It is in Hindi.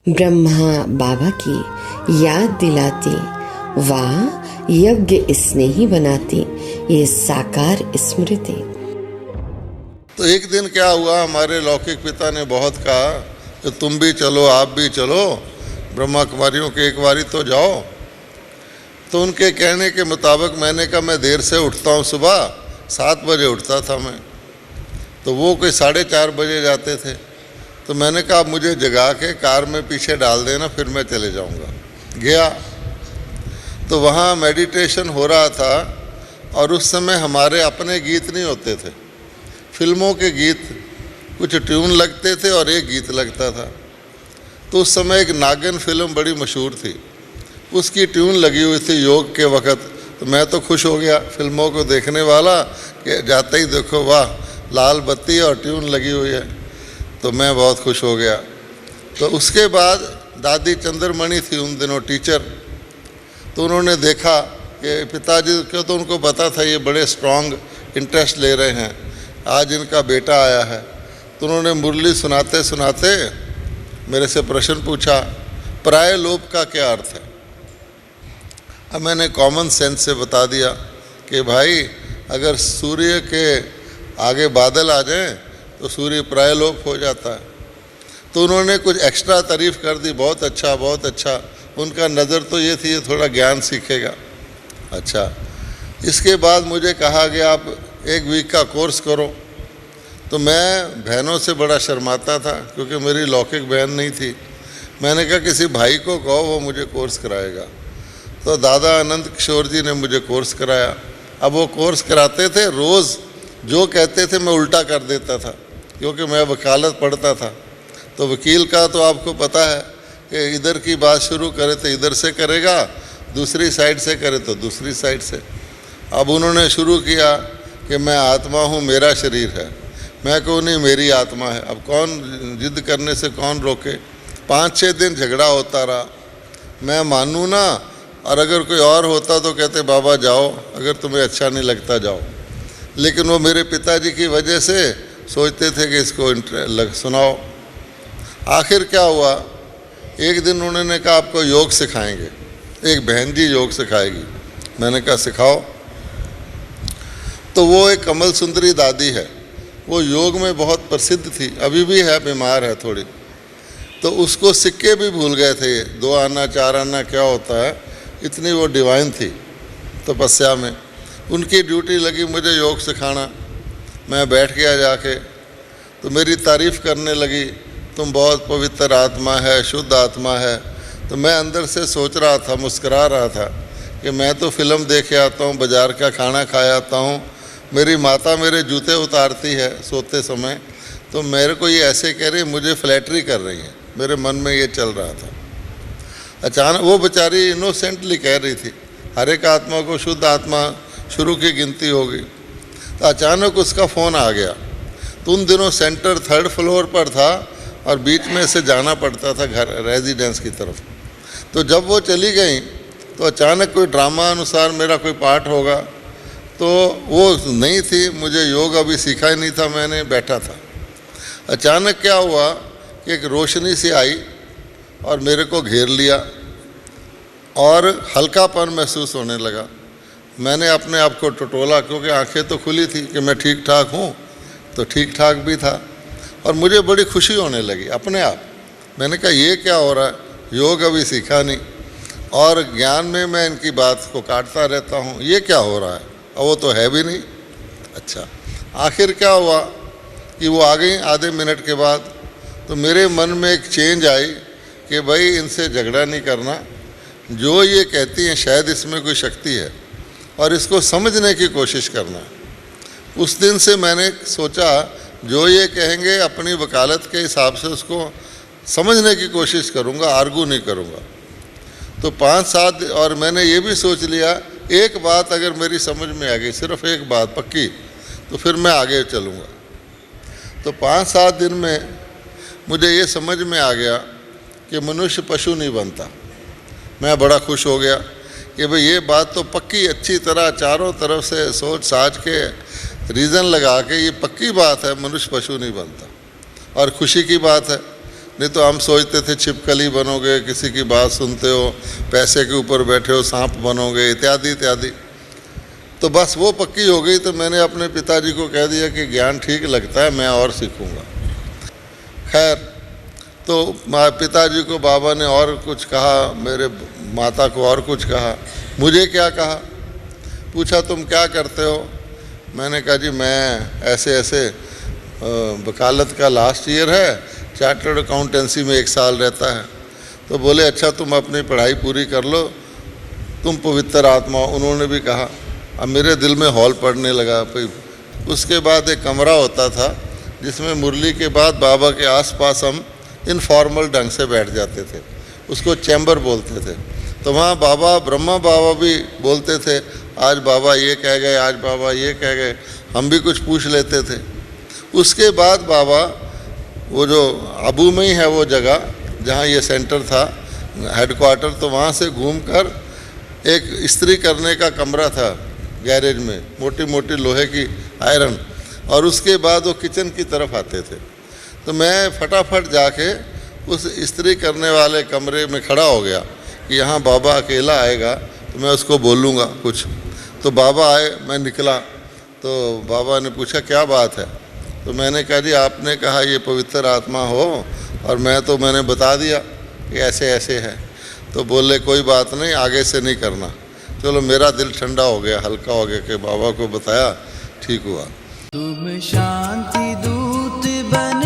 ब्रह्मा बाबा की याद दिलाती, वाह यज्ञ इसने ही बनाती ये साकार स्मृति। तो एक दिन क्या हुआ, हमारे लौकिक पिता ने बहुत कहा कि तुम भी चलो, आप भी चलो, ब्रह्मा कुमारियों के एक बारी तो जाओ। तो उनके कहने के मुताबिक मैंने कहा मैं देर से उठता हूँ, सुबह 7 बजे उठता था मैं, तो वो कोई 4:30 बजे जाते थे। तो मैंने कहा आप मुझे जगा के कार में पीछे डाल देना, फिर मैं चले जाऊँगा। गया तो वहाँ मेडिटेशन हो रहा था और उस समय हमारे अपने गीत नहीं होते थे, फिल्मों के गीत, कुछ ट्यून लगते थे और एक गीत लगता था। तो उस समय एक नागिन फिल्म बड़ी मशहूर थी, उसकी ट्यून लगी हुई थी योग के वक़्त। तो मैं तो खुश हो गया फिल्मों को देखने वाला कि जाते ही देखो वाह लाल बत्ती और ट्यून लगी हुई है, तो मैं बहुत खुश हो गया। तो उसके बाद दादी चंद्रमणि थी उन दिनों टीचर, तो उन्होंने देखा कि पिताजी को, तो उनको पता था ये बड़े स्ट्रॉन्ग इंटरेस्ट ले रहे हैं, आज इनका बेटा आया है। तो उन्होंने मुरली सुनाते सुनाते मेरे से प्रश्न पूछा, पराय लोप का क्या अर्थ है। अब मैंने कॉमन सेंस से बता दिया कि भाई अगर सूर्य के आगे बादल आ जाएं तो सूर्य प्रायलोप हो जाता है। तो उन्होंने कुछ एक्स्ट्रा तारीफ़ कर दी, बहुत अच्छा बहुत अच्छा। उनका नज़र तो ये थी ये थोड़ा ज्ञान सीखेगा। अच्छा, इसके बाद मुझे कहा गया आप 1 वीक का कोर्स करो। तो मैं बहनों से बड़ा शर्माता था क्योंकि मेरी लौकिक बहन नहीं थी। मैंने कहा किसी भाई को कहो वो मुझे कोर्स कराएगा। तो दादा आनंद किशोर जी ने मुझे कोर्स कराया। अब वो कोर्स कराते थे, रोज़ जो कहते थे मैं उल्टा कर देता था क्योंकि मैं वकालत पढ़ता था। तो वकील का तो आपको पता है कि इधर की बात शुरू करे तो इधर से करेगा, दूसरी साइड से करे तो दूसरी साइड से। अब उन्होंने शुरू किया कि मैं आत्मा हूँ, मेरा शरीर है। मैं कहूँ नहीं मेरी आत्मा है। अब कौन जिद करने से कौन रोके। 5-6 दिन झगड़ा होता रहा। मैं मानूँ ना, और अगर कोई और होता तो कहते बाबा जाओ, अगर तुम्हें अच्छा नहीं लगता जाओ। लेकिन वो मेरे पिताजी की वजह से सोचते थे कि इसको सुनाओ। आखिर क्या हुआ, एक दिन उन्होंने कहा आपको योग सिखाएंगे, एक बहन जी योग सिखाएगी। मैंने कहा सिखाओ। तो वो एक कमल सुंदरी दादी है, वो योग में बहुत प्रसिद्ध थी, अभी भी है, बीमार है थोड़ी। तो उसको सिक्के भी भूल गए थे, 2 आना 4 आना क्या होता है, इतनी वो डिवाइन थी तपस्या में। उनकी ड्यूटी लगी मुझे योग सिखाना। मैं बैठ गया जाके, तो मेरी तारीफ़ करने लगी, तुम बहुत पवित्र आत्मा है, शुद्ध आत्मा है। तो मैं अंदर से सोच रहा था, मुस्करा रहा था कि मैं तो फिल्म देखे आता हूँ, बाज़ार का खाना खाए आता हूँ, मेरी माता मेरे जूते उतारती है सोते समय, तो मेरे को ये ऐसे कह रही, मुझे फ्लैटरी कर रही है। मेरे मन में ये चल रहा था। अचानक वो बेचारी इनोसेंटली कह रही थी हर एक आत्मा को शुद्ध आत्मा, शुरू की गिनती होगी। तो अचानक उसका फ़ोन आ गया। तो उन दिनों सेंटर 3rd फ्लोर पर था और बीच में से जाना पड़ता था घर रेजिडेंस की तरफ। तो जब वो चली गई तो अचानक कोई ड्रामा अनुसार मेरा कोई पार्ट होगा, तो वो नहीं थी, मुझे योग अभी सीखा ही नहीं था, मैंने बैठा था। अचानक क्या हुआ कि एक रोशनी सी आई और मेरे को घेर लिया और हल्कापन महसूस होने लगा। मैंने अपने आप को टटोला क्योंकि आंखें तो खुली थी कि मैं ठीक ठाक हूँ, तो ठीक ठाक भी था और मुझे बड़ी खुशी होने लगी अपने आप। मैंने कहा ये क्या हो रहा है, योग अभी सीखा नहीं और ज्ञान में मैं इनकी बात को काटता रहता हूँ, ये क्या हो रहा है, और वो तो है भी नहीं। अच्छा, आखिर क्या हुआ कि वो आ गई आधे मिनट के बाद। तो मेरे मन में एक चेंज आई कि भाई इनसे झगड़ा नहीं करना, जो ये कहती हैं शायद इसमें कोई शक्ति है और इसको समझने की कोशिश करना। उस दिन से मैंने सोचा जो ये कहेंगे अपनी वकालत के हिसाब से उसको समझने की कोशिश करूँगा, आर्गू नहीं करूँगा। तो 5-7 और मैंने ये भी सोच लिया एक बात अगर मेरी समझ में आ गई, सिर्फ एक बात पक्की, तो फिर मैं आगे चलूँगा। तो 5-7 दिन में मुझे ये समझ में आ गया कि मनुष्य पशु नहीं बनता। मैं बड़ा खुश हो गया कि भाई ये बात तो पक्की, अच्छी तरह चारों तरफ से सोच साच के रीज़न लगा के ये पक्की बात है, मनुष्य पशु नहीं बनता। और खुशी की बात है नहीं तो हम सोचते थे छिपकली बनोगे, किसी की बात सुनते हो, पैसे के ऊपर बैठे हो सांप बनोगे, इत्यादि इत्यादि। तो बस वो पक्की हो गई। तो मैंने अपने पिताजी को कह दिया कि ज्ञान ठीक लगता है, मैं और सीखूंगा। खैर, तो पिताजी को बाबा ने और कुछ कहा, मेरे माता को और कुछ कहा। मुझे क्या कहा, पूछा तुम क्या करते हो? मैंने कहा जी मैं ऐसे ऐसे वकालत का लास्ट ईयर है, चार्टर्ड अकाउंटेंसी में 1 साल रहता है। तो बोले अच्छा तुम अपनी पढ़ाई पूरी कर लो, तुम पवित्र आत्मा हो। उन्होंने भी कहा। अब मेरे दिल में हौल पड़ने लगा। उसके बाद एक कमरा होता था जिसमें मुरली के बाद बाबा के आसपास हम इनफॉर्मल ढंग से बैठ जाते थे, उसको चैम्बर बोलते थे। तो वहाँ बाबा, ब्रह्मा बाबा भी बोलते थे, आज बाबा ये कह गए, आज बाबा ये कह गए, हम भी कुछ पूछ लेते थे। उसके बाद बाबा, वो जो अबू में ही है वो जगह जहाँ ये सेंटर था, हेडक्वार्टर, तो वहाँ से घूमकर एक इस्त्री करने का कमरा था गैरेज में, मोटी मोटी लोहे की आयरन, और उसके बाद वो किचन की तरफ आते थे। तो मैं फटाफट जाके उस इस्त्री करने वाले कमरे में खड़ा हो गया कि यहाँ बाबा अकेला आएगा तो मैं उसको बोलूँगा कुछ। तो बाबा आए, मैं निकला तो बाबा ने पूछा क्या बात है? तो मैंने कहा जी आपने कहा ये पवित्र आत्मा हो, और मैंने बता दिया कि ऐसे ऐसे है। तो बोले कोई बात नहीं, आगे से नहीं करना। चलो मेरा दिल ठंडा हो गया, हल्का हो गया कि बाबा को बताया, ठीक हुआ। तुम शांति दूत बन